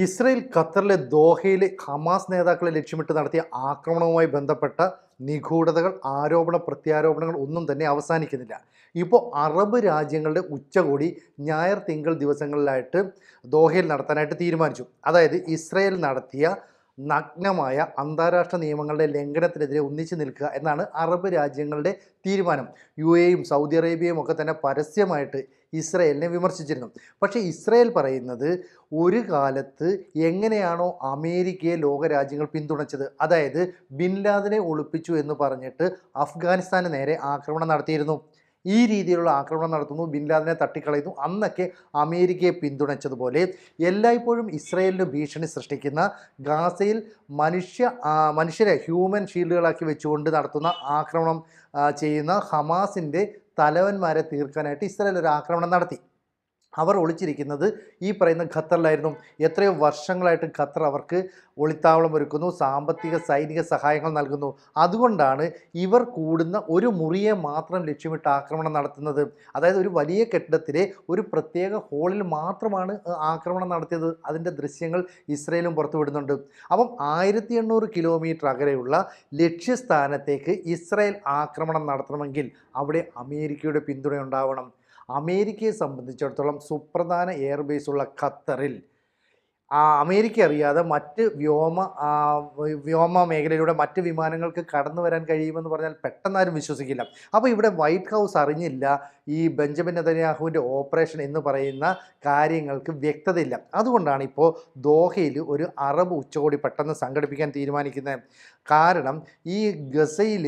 Israel ഖത്തറിലെ ദോഹയിലെ Hamas നേതാക്കളെ ലക്ഷ്യമിട്ട് നടത്തിയ ആക്രമണവുമായി ബന്ധപ്പെട്ട നിഗൂഢതകൾ, ആരോപണ പ്രത്യാരോപണങ്ങൾ ഒന്നും തന്നെ അവസാനിക്കുന്നില്ല. ഇപ്പോൾ അറബ് രാജ്യങ്ങളുടെ ഉച്ചകോടി ഞായർ തിങ്കൾ ദിവസങ്ങളിലായിട്ട് ദോഹയിൽ നടത്താനായിട്ട് തീരുമാനിച്ചു. അതായത് ഇസ്രയേൽ നടത്തിയ നഗ്നമായ അന്താരാഷ്ട്ര നിയമങ്ങളുടെ ലംഘനത്തിനെതിരെ ഒന്നിച്ചു നിൽക്കുക എന്നാണ് അറബ് രാജ്യങ്ങളുടെ തീരുമാനം. യു സൗദി അറേബ്യയും ഒക്കെ തന്നെ പരസ്യമായിട്ട് ഇസ്രയേലിനെ വിമർശിച്ചിരുന്നു. പക്ഷേ ഇസ്രയേൽ പറയുന്നത് ഒരു കാലത്ത് എങ്ങനെയാണോ അമേരിക്കയെ ലോകരാജ്യങ്ങൾ പിന്തുണച്ചത്, അതായത് ബിൻ ലാദനെ ഒളിപ്പിച്ചു എന്ന് പറഞ്ഞിട്ട് അഫ്ഗാനിസ്ഥാന് നേരെ ആക്രമണം നടത്തിയിരുന്നു. ഈ രീതിയിലുള്ള ആക്രമണം നടത്തുന്നു, ബിൻ ലാദനെ തട്ടിക്കളയുന്നു. അന്നൊക്കെ അമേരിക്കയെ പിന്തുണച്ചതുപോലെ എല്ലായ്പ്പോഴും ഇസ്രയേലിന് ഭീഷണി സൃഷ്ടിക്കുന്ന ഗാസയിൽ മനുഷ്യരെ ഹ്യൂമൻ ഷീൽഡുകളാക്കി വെച്ചുകൊണ്ട് നടത്തുന്ന ആക്രമണം ചെയ്യുന്ന ഹമാസിൻ്റെ തലവന്മാരെ തീർക്കാനായിട്ട് ഇസ്രയേൽ ഒരു ആക്രമണം നടത്തി. അവർ ഒളിച്ചിരിക്കുന്നത് ഈ പറയുന്ന ഖത്തറിലായിരുന്നു. എത്രയോ വർഷങ്ങളായിട്ട് ഖത്തർ അവർക്ക് ഒളിത്താവളം ഒരുക്കുന്നു, സാമ്പത്തിക സൈനിക സഹായങ്ങൾ നൽകുന്നു. അതുകൊണ്ടാണ് ഇവർ കൂടുന്ന ഒരു മുറിയെ മാത്രം ലക്ഷ്യമിട്ട് ആക്രമണം നടത്തുന്നത്. അതായത് ഒരു വലിയ കെട്ടിടത്തിലെ ഒരു പ്രത്യേക ഹോളിൽ മാത്രമാണ് ആക്രമണം നടത്തിയത്. അതിൻ്റെ ദൃശ്യങ്ങൾ ഇസ്രയേലും പുറത്തുവിടുന്നുണ്ട്. അപ്പം 1800 കിലോമീറ്റർ അകലെയുള്ള ലക്ഷ്യസ്ഥാനത്തേക്ക് ഇസ്രയേൽ ആക്രമണം നടത്തണമെങ്കിൽ അവിടെ അമേരിക്കയുടെ പിന്തുണ ഉണ്ടാവണം. അമേരിക്കയെ സംബന്ധിച്ചിടത്തോളം സുപ്രധാന എയർബേസുള്ള ഖത്തറിൽ അമേരിക്ക അറിയാതെ മറ്റ് വ്യോമ മേഖലയിലൂടെ മറ്റ് വിമാനങ്ങൾക്ക് കടന്നു വരാൻ കഴിയുമെന്ന് പറഞ്ഞാൽ പെട്ടെന്നാരും വിശ്വസിക്കില്ല. അപ്പോൾ ഇവിടെ വൈറ്റ് ഹൗസ് അറിഞ്ഞില്ല ഈ ബെഞ്ചമിൻ നെതന്യാഹുവിൻ്റെ ഓപ്പറേഷൻ എന്ന് പറയുന്ന കാര്യങ്ങൾക്ക് വ്യക്തതയില്ല. അതുകൊണ്ടാണ് ഇപ്പോൾ ദോഹയിൽ ഒരു അറബ് ഉച്ചകോടി പെട്ടെന്ന് സംഘടിപ്പിക്കാൻ തീരുമാനിക്കുന്നത്. കാരണം ഈ ഗസയിൽ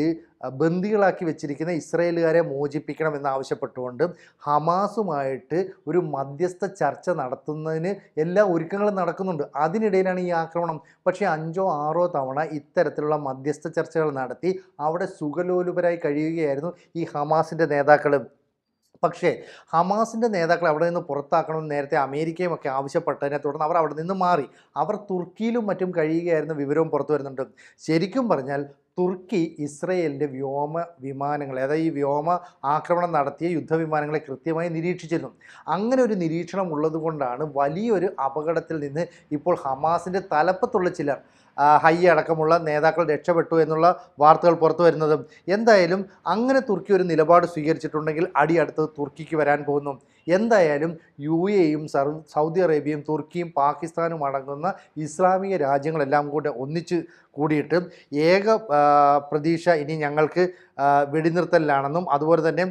ബന്ദികളാക്കി വെച്ചിരിക്കുന്ന ഇസ്രയേലുകാരെ മോചിപ്പിക്കണം എന്നാവശ്യപ്പെട്ടുകൊണ്ട് ഹമാസുമായിട്ട് ഒരു മധ്യസ്ഥ ചർച്ച നടത്തുന്നതിന് എല്ലാ ഒരുക്കങ്ങളും നടക്കുന്നുണ്ട്. അതിനിടയിലാണ് ഈ ആക്രമണം. പക്ഷേ 5-6 തവണ ഇത്തരത്തിലുള്ള മധ്യസ്ഥ ചർച്ചകൾ നടത്തി അവിടെ സുഖലോലുപരായി കഴിയുകയായിരുന്നു ഈ ഹമാസിൻ്റെ നേതാക്കൾ. പക്ഷേ ഹമാസിൻ്റെ നേതാക്കൾ അവിടെ നിന്ന് പുറത്താക്കണമെന്ന് നേരത്തെ അമേരിക്കയും ഒക്കെ ആവശ്യപ്പെട്ടതിനെ തുടർന്ന് അവർ അവിടെ നിന്ന് മാറി. അവർ തുർക്കിയിലും മറ്റും കഴിയുകയായിരുന്ന വിവരവും പുറത്തു വരുന്നുണ്ട്. ശരിക്കും പറഞ്ഞാൽ തുർക്കി ഇസ്രയേലിൻ്റെ വ്യോമ വിമാനങ്ങളെ, അതായത് ഈ വ്യോമ ആക്രമണം നടത്തിയ യുദ്ധവിമാനങ്ങളെ കൃത്യമായി നിരീക്ഷിച്ചിരുന്നു. അങ്ങനെ ഒരു നിരീക്ഷണം ഉള്ളതുകൊണ്ടാണ് വലിയൊരു അപകടത്തിൽ നിന്ന് ഇപ്പോൾ ഹമാസിൻ്റെ തലപ്പത്തുള്ള ചിലർ ഹൈ അടക്കമുള്ള നേതാക്കൾ രക്ഷപ്പെട്ടു എന്നുള്ള വാർത്തകൾ പുറത്തു വരുന്നത്. എന്തായാലും അങ്ങനെ തുർക്കി ഒരു നിലപാട് സ്വീകരിച്ചിട്ടുണ്ടെങ്കിൽ അടി അടുത്തത് തുർക്കിക്ക് വരാൻ പോകുന്നു. എന്തായാലും യും സൗദി അറേബ്യയും തുർക്കിയും പാകിസ്ഥാനും അടങ്ങുന്ന ഇസ്ലാമിക രാജ്യങ്ങളെല്ലാം കൂടെ ഒന്നിച്ച് കൂടിയിട്ട് ഏക പ്രതീക്ഷ ഇനി ഞങ്ങൾക്ക് വെടിനിർത്തലിലാണെന്നും അതുപോലെ തന്നെ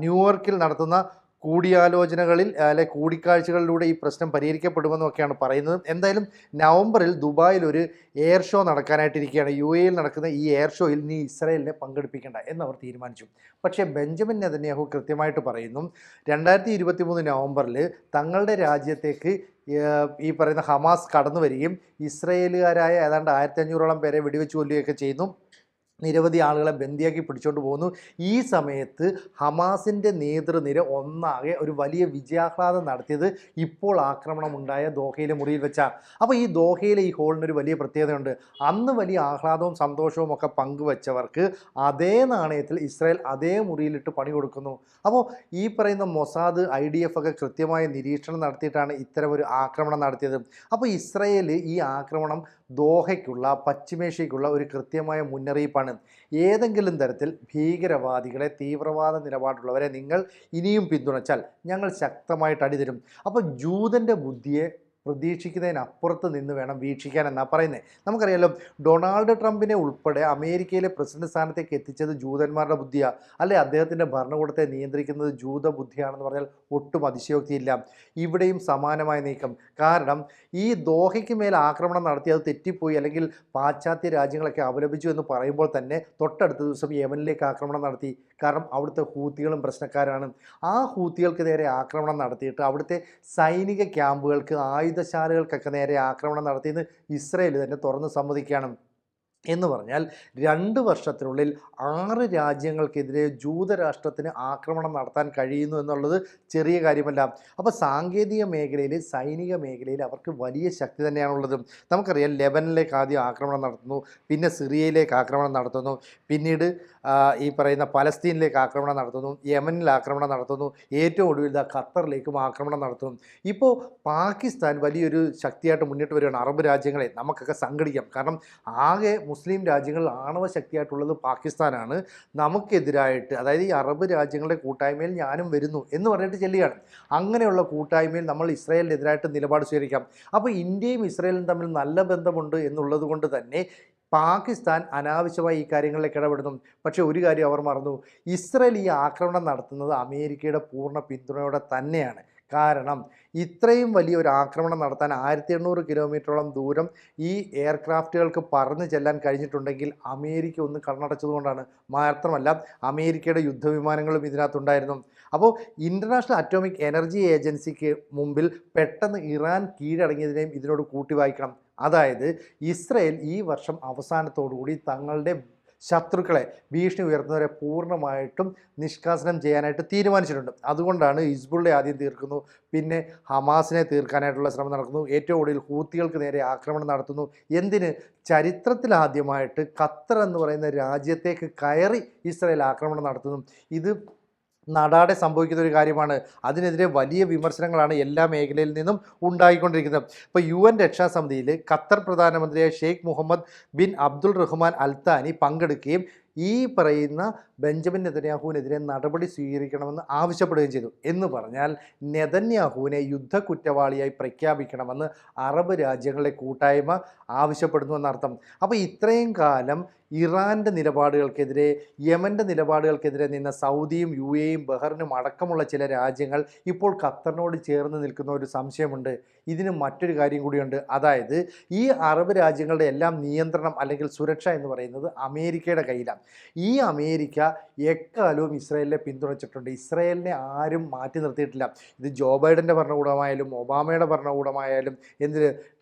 ന്യൂയോർക്കിൽ നടത്തുന്ന കൂടിയാലോചനകളിൽ കൂടിക്കാഴ്ചകളിലൂടെ ഈ പ്രശ്നം പരിഹരിക്കപ്പെടുമെന്നൊക്കെയാണ് പറയുന്നത്. എന്തായാലും നവംബറിൽ ദുബായിൽ ഒരു എയർ ഷോ നടക്കാനായിട്ടിരിക്കുകയാണ്. യിൽ നടക്കുന്ന ഈ എയർ ഷോയിൽ നീ ഇസ്രയേലിനെ പങ്കെടുപ്പിക്കേണ്ട എന്നവർ തീരുമാനിച്ചു. പക്ഷേ ബെഞ്ചമിൻ നെതന്യാഹു കൃത്യമായിട്ട് പറയുന്നു, 2023 നവംബറിൽ തങ്ങളുടെ രാജ്യത്തേക്ക് ഈ പറയുന്ന ഹമാസ് കടന്നു വരികയും ഇസ്രയേലുകാരായ ഏതാണ്ട് 1500ഓളം പേരെ വെടിവെച്ച് കൊല്ലുകയൊക്കെ ചെയ്യുന്നു. നിരവധി ആളുകളെ ബന്ദിയാക്കി പിടിച്ചുകൊണ്ട് പോകുന്നു. ഈ സമയത്ത് ഹമാസിൻ്റെ നേതൃനിര ഒന്നാകെ ഒരു വലിയ വിജയാഹ്ലാദം നടത്തിയത് ഇപ്പോൾ ആക്രമണമുണ്ടായ ദോഹയിലെ മുറിയിൽ വെച്ചാണ്. അപ്പോൾ ഈ ദോഹയിലെ ഈ ഹോളിനൊരു വലിയ പ്രത്യേകതയുണ്ട്. അന്ന് വലിയ ആഹ്ലാദവും സന്തോഷവും ഒക്കെ പങ്കുവച്ചവർക്ക് അതേ നാണയത്തിൽ ഇസ്രായേൽ അതേ മുറിയിലിട്ട് പണി കൊടുക്കുന്നു. അപ്പോൾ ഈ പറയുന്ന മൊസാദ് IDF ഒക്കെ കൃത്യമായ നിരീക്ഷണം നടത്തിയിട്ടാണ് ഇത്തരം ഒരു ആക്രമണം നടത്തിയത്. അപ്പോൾ ഇസ്രായേൽ ഈ ആക്രമണം ദോഹയ്ക്കുള്ള, പശ്ചിമേഷ്യയ്ക്കുള്ള ഒരു കൃത്യമായ മുന്നറിയിപ്പാണ്. ഏതെങ്കിലും തരത്തിൽ ഭീകരവാദികളെ, തീവ്രവാദ നിലപാടുള്ളവരെ നിങ്ങൾ ഇനിയും പിന്തുണച്ചാൽ ഞങ്ങൾ ശക്തമായിട്ട് അടിതരും. അപ്പോൾ ജൂതൻ്റെ ബുദ്ധിയെ പ്രതീക്ഷിക്കുന്നതിനപ്പുറത്ത് നിന്ന് വേണം വീക്ഷിക്കാൻ എന്നാണ് പറയുന്നത്. നമുക്കറിയാലോ, ഡൊണാൾഡ് ട്രംപിനെ ഉൾപ്പെടെ അമേരിക്കയിലെ പ്രസിഡന്റ് സ്ഥാനത്തേക്ക് എത്തിച്ചത് ജൂതന്മാരുടെ ബുദ്ധിയാണ്. അല്ലെ, അദ്ദേഹത്തിൻ്റെ ഭരണകൂടത്തെ നിയന്ത്രിക്കുന്നത് ജൂത ബുദ്ധിയാണെന്ന് പറഞ്ഞാൽ ഒട്ടും അതിശയോക്തിയില്ല. ഇവിടെയും സമാനമായ നീക്കം. കാരണം ഈ ദോഹയ്ക്ക് മേൽ ആക്രമണം നടത്തി അത് തെറ്റിപ്പോയി, അല്ലെങ്കിൽ പാശ്ചാത്യ രാജ്യങ്ങളൊക്കെ അപലപിച്ചു എന്ന് പറയുമ്പോൾ തന്നെ തൊട്ടടുത്ത ദിവസം യമനിലേക്ക് ആക്രമണം നടത്തി. കാരണം അവിടുത്തെ ഹൂത്തികളും പ്രശ്നക്കാരാണ്. ആ ഹൂത്തികൾക്ക് നേരെ ആക്രമണം നടത്തിയിട്ട് അവിടുത്തെ സൈനിക ക്യാമ്പുകൾക്ക്, ആയുധശാലകൾക്കൊക്കെ നേരെ ആക്രമണം നടത്തിയെന്ന് ഇസ്രയേൽ തന്നെ തുറന്ന് സമ്മതിക്കുകയാണ്. എന്ന് പറഞ്ഞാൽ 2 വർഷത്തിനുള്ളിൽ 6 രാജ്യങ്ങൾക്കെതിരെ ജൂതരാഷ്ട്രത്തിന് ആക്രമണം നടത്താൻ കഴിയുന്നു എന്നുള്ളത് ചെറിയ കാര്യമല്ല. അപ്പോൾ സാങ്കേതിക മേഖലയിൽ, സൈനിക മേഖലയിൽ അവർക്ക് വലിയ ശക്തി തന്നെയാണുള്ളത്. നമുക്കറിയാം, ലെബനനിലേക്ക് ആദ്യം ആക്രമണം നടത്തുന്നു, പിന്നെ സിറിയയിലേക്ക് ആക്രമണം നടത്തുന്നു, പിന്നീട് ഈ പറയുന്ന പലസ്തീനിലേക്ക് ആക്രമണം നടത്തുന്നു, യമനിൽ ആക്രമണം നടത്തുന്നു, ഏറ്റവും ഒടുവിൽ ഖത്തറിലേക്കും ആക്രമണം നടത്തുന്നു. ഇപ്പോൾ പാകിസ്ഥാൻ വലിയൊരു ശക്തിയായിട്ട് മുന്നിട്ട് വരികയാണ്. അറബ് രാജ്യങ്ങളെ നമുക്കൊക്കെ സംഘടിക്കാം. കാരണം ആകെ മുസ്ലിം രാജ്യങ്ങളിൽ ആണവ ശക്തിയായിട്ടുള്ളത് പാകിസ്ഥാനാണ്. നമുക്കെതിരായിട്ട്, അതായത് ഈ അറബ് രാജ്യങ്ങളുടെ കൂട്ടായ്മയിൽ ഞാനും വരുന്നു എന്ന് പറഞ്ഞിട്ട് ചെല്ലുകയാണ്. അങ്ങനെയുള്ള കൂട്ടായ്മയിൽ നമ്മൾ ഇസ്രായേലിനെതിരായിട്ട് നിലപാട് സ്വീകരിക്കാം. അപ്പോൾ ഇന്ത്യയും ഇസ്രായേലും തമ്മിൽ നല്ല ബന്ധമുണ്ട് എന്നുള്ളത് കൊണ്ട് തന്നെ പാകിസ്ഥാൻ അനാവശ്യമായി ഈ കാര്യങ്ങളിലേക്ക് ഇടപെടുന്നു. പക്ഷേ ഒരു കാര്യം അവർ മറന്നു, ഇസ്രായേൽ ഈ ആക്രമണം നടത്തുന്നത് അമേരിക്കയുടെ പൂർണ്ണ പിന്തുണയോടെ തന്നെയാണ്. കാരണം ഇത്രയും വലിയൊരു ആക്രമണം നടത്താൻ 1800 കിലോമീറ്ററോളം ദൂരം ഈ എയർക്രാഫ്റ്റുകൾക്ക് പറന്ന് ചെല്ലാൻ കഴിഞ്ഞിട്ടുണ്ടെങ്കിൽ അമേരിക്ക ഒന്ന് കണ്ണടച്ചതുകൊണ്ടാണ്. മാത്രമല്ല, അമേരിക്കയുടെ യുദ്ധവിമാനങ്ങളും ഇതിനകത്തുണ്ടായിരുന്നു. അപ്പോൾ ഇൻ്റർനാഷണൽ അറ്റോമിക് എനർജി ഏജൻസിക്ക് മുമ്പിൽ പെട്ടെന്ന് ഇറാൻ കീഴടങ്ങിയതിനെയും ഇതിനോട് കൂട്ടി വായിക്കണം. അതായത് ഇസ്രായേൽ ഈ വർഷം അവസാനത്തോടുകൂടി തങ്ങളുടെ ശത്രുക്കളെ, ഭീഷണി ഉയർത്തുന്നവരെ പൂർണ്ണമായിട്ടും നിഷ്കാസനം ചെയ്യാനായിട്ട് തീരുമാനിച്ചിട്ടുണ്ട്. അതുകൊണ്ടാണ് ഹിസ്ബുള്ളയെ ആദ്യം തീർക്കുന്നു, പിന്നെ ഹമാസിനെ തീർക്കാനായിട്ടുള്ള ശ്രമം നടക്കുന്നു, ഏറ്റവും ഒടുവിൽ ഹൂത്തികൾക്ക് നേരെ ആക്രമണം നടത്തുന്നു. എന്തിന്? ചരിത്രത്തിലാദ്യമായിട്ട് ഖത്തർ എന്ന് പറയുന്ന രാജ്യത്തേക്ക് കയറി ഇസ്രായേൽ ആക്രമണം നടത്തുന്നു. ഇത് നടാടെ സംഭവിക്കുന്ന ഒരു കാര്യമാണ്. അതിനെതിരെ വലിയ വിമർശനങ്ങളാണ് എല്ലാ മേഖലയിൽ നിന്നും ഉണ്ടായിക്കൊണ്ടിരിക്കുന്നത്. ഇപ്പോൾ UN രക്ഷാസമിതിയിൽ ഖത്തർ പ്രധാനമന്ത്രിയായ Sheikh Mohammed bin Abdul Rahman Al Thani പങ്കെടുക്കുകയും ഈ പറയുന്ന ബെഞ്ചമിൻ നെതന്യാഹുവിനെതിരെ നടപടി സ്വീകരിക്കണമെന്ന് ആവശ്യപ്പെടുകയും ചെയ്തു. എന്ന് പറഞ്ഞാൽ നെതന്യാഹുവിനെ യുദ്ധ കുറ്റവാളിയായി പ്രഖ്യാപിക്കണമെന്ന് അറബ് രാജ്യങ്ങളുടെ കൂട്ടായ്മ ആവശ്യപ്പെടുന്നു എന്നർത്ഥം. അപ്പോൾ ഇത്രയും കാലം ഇറാൻ്റെ നിലപാടുകൾക്കെതിരെ, യമൻ്റെ നിലപാടുകൾക്കെതിരെ നിന്ന സൗദിയും UAEയും ബഹ്റിനും അടക്കമുള്ള ചില രാജ്യങ്ങൾ ഇപ്പോൾ ഖത്തറിനോട് ചേർന്ന് നിൽക്കുന്ന ഒരു സംശയമുണ്ട്. ഇതിന് മറ്റൊരു കാര്യം കൂടിയുണ്ട്. അതായത് ഈ അറബ് രാജ്യങ്ങളുടെ എല്ലാം നിയന്ത്രണം അല്ലെങ്കിൽ സുരക്ഷ എന്ന് പറയുന്നത് അമേരിക്കയുടെ കയ്യിലാണ്. ഈ അമേരിക്ക എക്കാലവും ഇസ്രായേലിനെ പിന്തുണച്ചിട്ടുണ്ട്. ഇസ്രായേലിനെ ആരും മാറ്റി നിർത്തിയിട്ടില്ല. ഇത് ജോ ബൈഡൻ്റെ ഭരണകൂടമായാലും ഒബാമയുടെ ഭരണകൂടമായാലും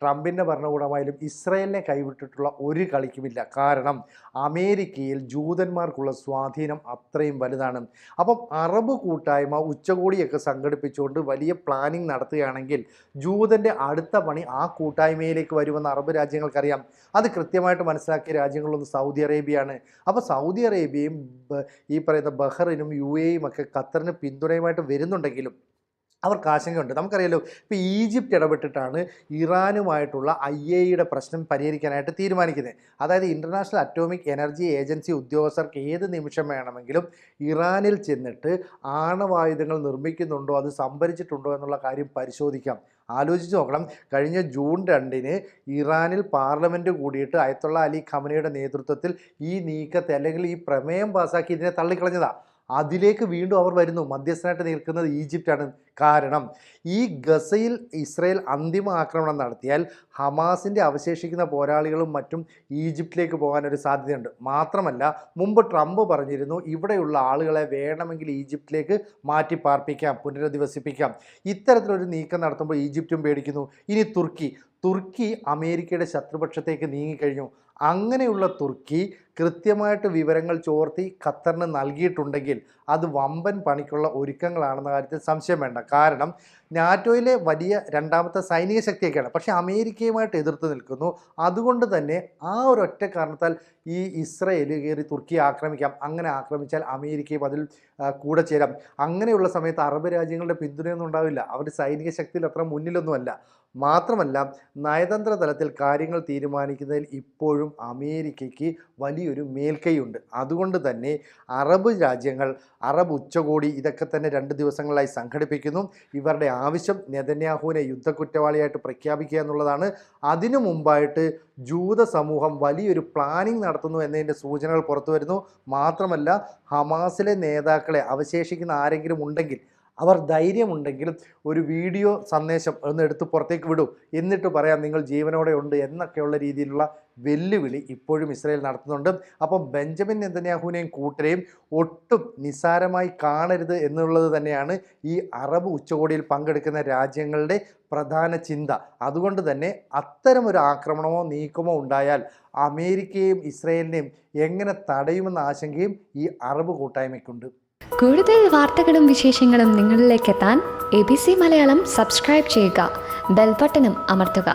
ട്രംപിൻ്റെ ഭരണകൂടമായാലും ഇസ്രായേലിനെ കൈവിട്ടിട്ടുള്ള ഒരു കളിക്കുമില്ല. കാരണം അമേരിക്കയിൽ ജൂതന്മാർക്കുള്ള സ്വാധീനം അത്രയും വലുതാണ്. അപ്പം അറബ് കൂട്ടായ്മ ഉച്ചകോടിയൊക്കെ സംഘടിപ്പിച്ചുകൊണ്ട് വലിയ പ്ലാനിങ് നടത്തുകയാണെങ്കിൽ ജൂതൻ്റെ അടുത്ത പണി ആ കൂട്ടായ്മയിലേക്ക് വരുമെന്ന് അറബ് രാജ്യങ്ങൾക്കറിയാം. അത് കൃത്യമായിട്ട് മനസ്സിലാക്കിയ രാജ്യങ്ങളൊന്ന് സൗദി അറേബ്യയാണ്. അപ്പോൾ സൗദി അറേബ്യയും ഈ പറയുന്ന ബഹ്റിനും UAEയും ഒക്കെ ഖത്തറിന് പിന്തുണയുമായിട്ട് വരുന്നുണ്ടെങ്കിലും അവർക്ക് ആശങ്കയുണ്ട്. നമുക്കറിയാലോ, ഇപ്പോൾ ഈജിപ്റ്റ് ഇടപെട്ടിട്ടാണ് ഇറാനുമായിട്ടുള്ള IAEAയുടെ പ്രശ്നം പരിഹരിക്കാനായിട്ട് തീരുമാനിക്കുന്നത്. അതായത് ഇൻ്റർനാഷണൽ അറ്റോമിക് എനർജി ഏജൻസി ഉദ്യോഗസ്ഥർക്ക് ഏത് നിമിഷം വേണമെങ്കിലും ഇറാനിൽ ചെന്നിട്ട് ആണവായുധങ്ങൾ നിർമ്മിക്കുന്നുണ്ടോ, അത് സംഭരിച്ചിട്ടുണ്ടോ എന്നുള്ള കാര്യം പരിശോധിക്കാം. ആലോചിച്ച് നോക്കണം. കഴിഞ്ഞ ജൂൺ 2-ന് ഇറാനിൽ പാർലമെൻറ്റ് കൂടിയിട്ട് അയത്തുള്ള അലി ഖമനയുടെ നേതൃത്വത്തിൽ ഈ നീക്കത്തെ അല്ലെങ്കിൽ ഈ പ്രമേയം പാസാക്കി ഇതിനെ തള്ളിക്കളഞ്ഞതാണ്. അതിലേക്ക് വീണ്ടും അവർ വരുന്നു. മധ്യസ്ഥനായിട്ട് നിൽക്കുന്നത് ഈജിപ്റ്റാണ്. കാരണം ഈ ഗസയിൽ ഇസ്രായേൽ അന്തിമ ആക്രമണം നടത്തിയാൽ ഹമാസിൻ്റെ അവശേഷിക്കുന്ന പോരാളികളും മറ്റും ഈജിപ്തിലേക്ക് പോകാനൊരു സാധ്യതയുണ്ട്. മാത്രമല്ല, മുമ്പ് ട്രംപ് പറഞ്ഞിരുന്നു ഇവിടെയുള്ള ആളുകളെ വേണമെങ്കിൽ ഈജിപ്തിലേക്ക് മാറ്റി പാർപ്പിക്കാം, പുനരധിവസിപ്പിക്കാം. ഇത്തരത്തിലൊരു നീക്കം നടത്തുമ്പോൾ ഈജിപ്തും പേടിക്കുന്നു. ഇനി തുർക്കി അമേരിക്കയുടെ ശത്രുപക്ഷത്തേക്ക് നീങ്ങിക്കഴിഞ്ഞു. അങ്ങനെയുള്ള തുർക്കി കൃത്യമായിട്ട് വിവരങ്ങൾ ചോർത്തി ഖത്തറിന് നൽകിയിട്ടുണ്ടെങ്കിൽ അത് വമ്പൻ പണിക്കുള്ള ഒരുക്കങ്ങളാണെന്ന കാര്യത്തിൽ സംശയം വേണ്ട. കാരണം നാറ്റോയിലെ വലിയ രണ്ടാമത്തെ സൈനിക ശക്തിയൊക്കെയാണ്, പക്ഷേ അമേരിക്കയുമായിട്ട് എതിർത്ത് നിൽക്കുന്നു. അതുകൊണ്ട് തന്നെ ആ ഒരൊറ്റ കാരണത്താൽ ഈ ഇസ്രായേൽ കയറി തുർക്കിയെ ആക്രമിക്കാം. അങ്ങനെ ആക്രമിച്ചാൽ അമേരിക്കയും അതിൽ കൂടെ ചേരാം. അങ്ങനെയുള്ള സമയത്ത് അറബ് രാജ്യങ്ങളുടെ പിന്തുണയൊന്നും ഉണ്ടാവില്ല. അവർ സൈനിക ശക്തിയിൽ അത്ര മുന്നിലൊന്നുമല്ല. മാത്രമല്ല, നയതന്ത്ര തലത്തിൽ കാര്യങ്ങൾ തീരുമാനിക്കുന്നതിൽ ഇപ്പോഴും അമേരിക്കയ്ക്ക് വലിയൊരു മേൽക്കൈയുണ്ട്. അതുകൊണ്ട് തന്നെ അറബ് രാജ്യങ്ങൾ അറബ് ഉച്ചകോടി ഇതൊക്കെ തന്നെ 2 ദിവസങ്ങളായി സംഘടിപ്പിക്കുന്നു. ഇവരുടെ ആവശ്യം നെതന്യാഹുവിനെ യുദ്ധക്കുറ്റവാളിയായിട്ട് പ്രഖ്യാപിക്കുക എന്നുള്ളതാണ്. അതിനു മുമ്പായിട്ട് ജൂത സമൂഹം വലിയൊരു പ്ലാനിങ് നടത്തുന്നു എന്നതിൻ്റെ സൂചനകൾ പുറത്തു വരുന്നു. മാത്രമല്ല, ഹമാസിലെ നേതാക്കളെ അവശേഷിക്കുന്ന ആരെങ്കിലും ഉണ്ടെങ്കിൽ അവർ ധൈര്യമുണ്ടെങ്കിലും ഒരു വീഡിയോ സന്ദേശം ഒന്ന് എടുത്ത് പുറത്തേക്ക് വിടൂ, എന്നിട്ട് പറയാം നിങ്ങൾ ജീവനോടെ ഉണ്ട് എന്നൊക്കെയുള്ള രീതിയിലുള്ള വെല്ലുവിളി ഇപ്പോഴും ഇസ്രായേൽ നടത്തുന്നുണ്ട്. അപ്പം ബെഞ്ചമിൻ നെതന്യാഹുവിനെയും കൂട്ടരെയും ഒട്ടും നിസ്സാരമായി കാണരുത് എന്നുള്ളത് തന്നെയാണ് ഈ അറബ് ഉച്ചകോടിയിൽ പങ്കെടുക്കുന്ന രാജ്യങ്ങളുടെ പ്രധാന ചിന്ത. അതുകൊണ്ട് തന്നെ അത്തരമൊരു ആക്രമണമോ നീക്കമോ ഉണ്ടായാൽ അമേരിക്കയും ഇസ്രായേലിനെയും എങ്ങനെ തടയുമെന്ന ആശങ്കയും ഈ അറബ് കൂട്ടായ്മയ്ക്കുണ്ട്. കൂടുതൽ വാർത്തകളും വിശേഷങ്ങളും നിങ്ങളിലേക്ക് എത്താൻ ABC മലയാളം സബ്സ്ക്രൈബ് ചെയ്യുക, ബെൽ ബട്ടണും അമർത്തുക.